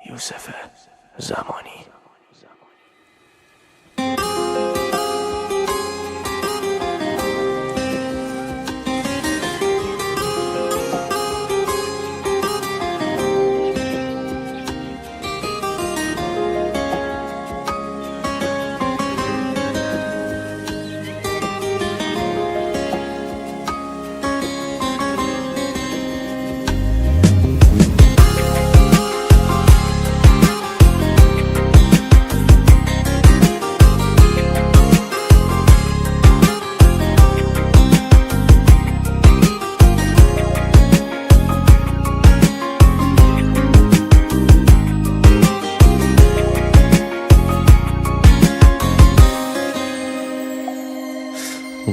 یوسف زمانی.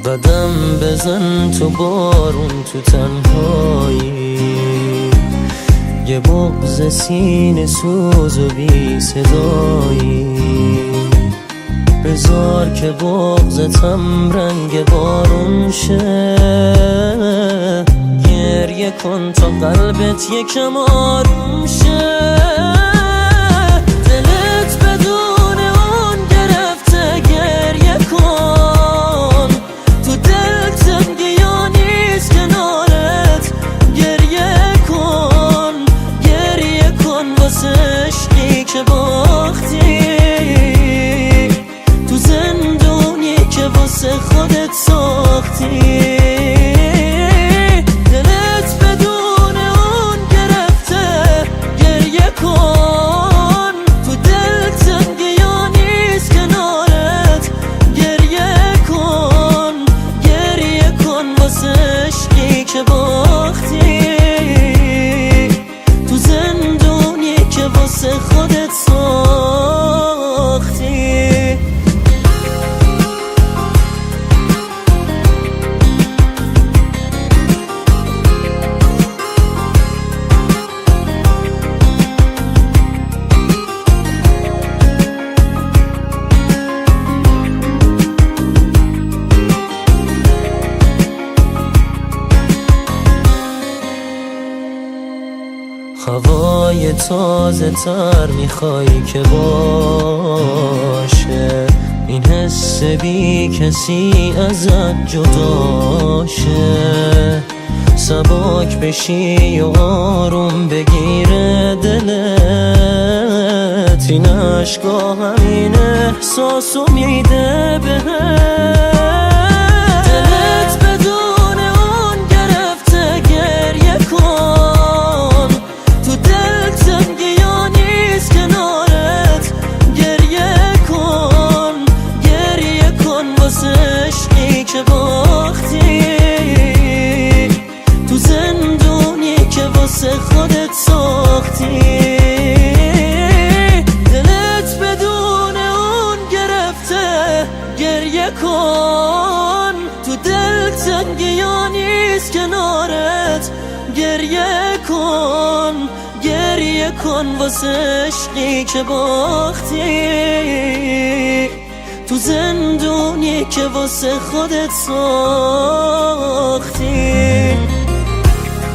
قدم بزن تو بارون تو تنهایی، یه بغض سینه سوز و بی صدایی، بذار که بغضتم رنگ بارون شه، گریه کن تا قلبت یکم آروم شه. که باختی تو زندونی که واسه خودت ساختی، دلت بدون اون گرفته، گریه کن تو دل تنگی یا نیست کنارت، گریه کن واسه عشقی که باختی تو زندونی که واسه خودت ساختی. هوای تازه تر میخوای که باشه، این حس بی کسی ازت جداشه، سبک بشی و آروم بگیره دلت، این عشقا همین احساسو میده بهت. که باختی تو زندونی که واسه خودت ساختی، دلت بدون اون گرفته، گریه کن تو دل تنگی یا نیست کنارت، گریه کن واسه عشقی که باختی تو زندونی که واسه خودت ساختی.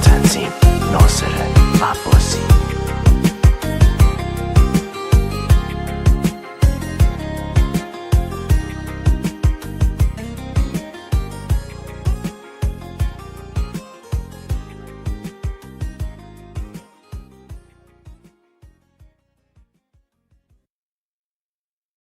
تنظیم ناصره.